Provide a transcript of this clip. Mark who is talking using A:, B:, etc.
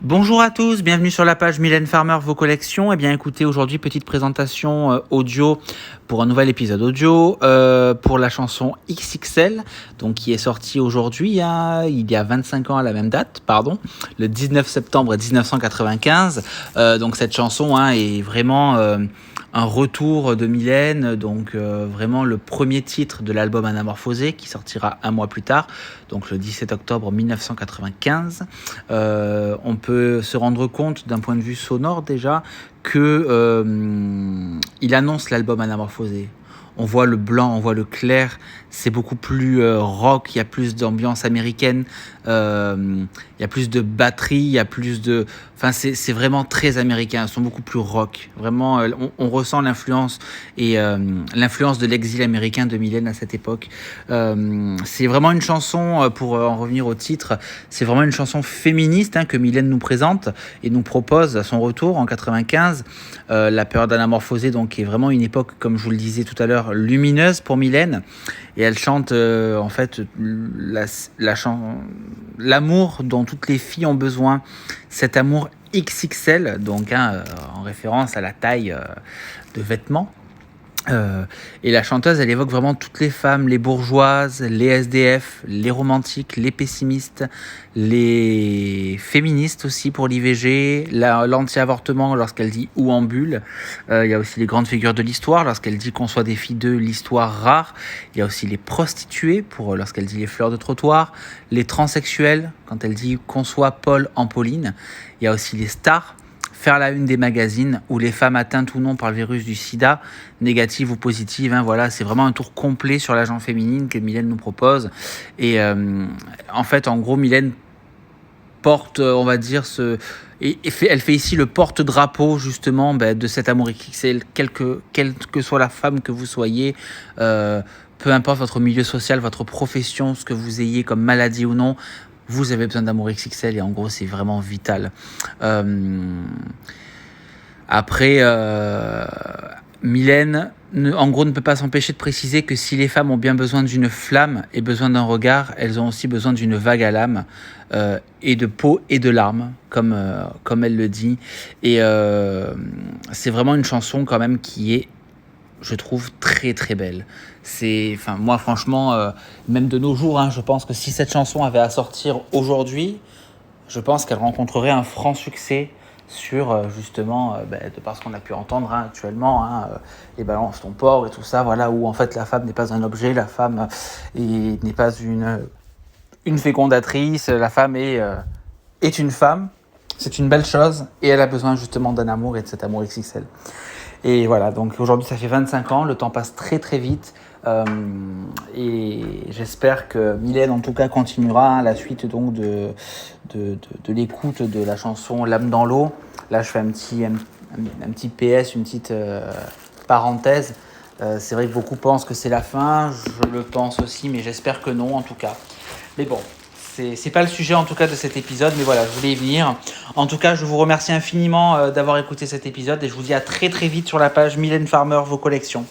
A: Bonjour à tous, bienvenue sur la page Mylène Farmer, vos collections. Eh bien écoutez, aujourd'hui petite présentation audio pour un nouvel épisode audio pour la chanson XXL, donc qui est sortie aujourd'hui, il y a 25 ans à la même date, le 19 septembre 1995. Donc cette chanson est vraiment un retour de Mylène, donc vraiment le premier titre de l'album Anamorphosé qui sortira un mois plus tard, donc le 17 octobre 1995. On peut se rendre compte d'un point de vue sonore déjà que il annonce l'album Anamorphosé. On voit le blanc, on voit le clair, c'est beaucoup plus rock, il y a plus d'ambiance américaine, il y a plus de batterie, il y a plus de... Enfin, c'est vraiment très américain, ils sont beaucoup plus rock. Vraiment, on ressent l'influence et l'influence de l'exil américain de Mylène à cette époque. C'est vraiment une chanson, pour en revenir au titre, c'est vraiment une chanson féministe que Mylène nous présente et nous propose à son retour en 95. La période d'Anamorphosé, donc, est vraiment une époque, comme je vous le disais tout à l'heure, lumineuse pour Mylène, et elle chante en fait l'amour dont toutes les filles ont besoin, cet amour XXL, donc en référence à la taille de vêtements. Et la chanteuse, elle évoque vraiment toutes les femmes, les bourgeoises, les SDF, les romantiques, les pessimistes, les féministes aussi pour l'IVG, l'anti-avortement lorsqu'elle dit ou en bulle. Il y a aussi les grandes figures de l'histoire lorsqu'elle dit qu'on soit des filles de l'histoire rare. Il y a aussi les prostituées pour lorsqu'elle dit les fleurs de trottoir, les transsexuels quand elle dit qu'on soit Paul en Pauline. Il y a aussi les stars, faire la une des magazines, ou les femmes atteintes ou non par le virus du sida, négatives ou positives. Voilà, c'est vraiment un tour complet sur la gente féminine que Mylène nous propose. Et en fait, en gros, Mylène porte, on va dire, elle fait ici le porte-drapeau justement de cet amour XXL, quelle que soit la femme que vous soyez, peu importe votre milieu social, votre profession, ce que vous ayez comme maladie ou non, vous avez besoin d'amour XXL et en gros c'est vraiment vital. Après, Mylène, en gros, ne peut pas s'empêcher de préciser que si les femmes ont bien besoin d'une flamme et besoin d'un regard, elles ont aussi besoin d'une vague à l'âme, et de peau et de larmes, comme elle le dit. Et c'est vraiment une chanson quand même qui est, je trouve, très très belle. Moi franchement, même de nos jours, je pense que si cette chanson avait à sortir aujourd'hui, je pense qu'elle rencontrerait un franc succès sur justement, de par ce qu'on a pu entendre actuellement, les balances ton porc et tout ça, voilà, où en fait la femme n'est pas un objet, la femme n'est pas une fécondatrice, la femme est une femme, c'est une belle chose, et elle a besoin justement d'un amour et de cet amour XXL. Et voilà, donc aujourd'hui ça fait 25 ans, le temps passe très très vite, et j'espère que Mylène en tout cas continuera la suite donc de l'écoute de la chanson L'âme dans l'eau. Là je fais un petit PS, une petite parenthèse. C'est vrai que beaucoup pensent que c'est la fin, je le pense aussi, mais j'espère que non en tout cas. Mais bon, c'est pas le sujet en tout cas de cet épisode, mais voilà, je voulais y venir. En tout cas, je vous remercie infiniment d'avoir écouté cet épisode et je vous dis à très très vite sur la page Mylène Farmer, vos collections.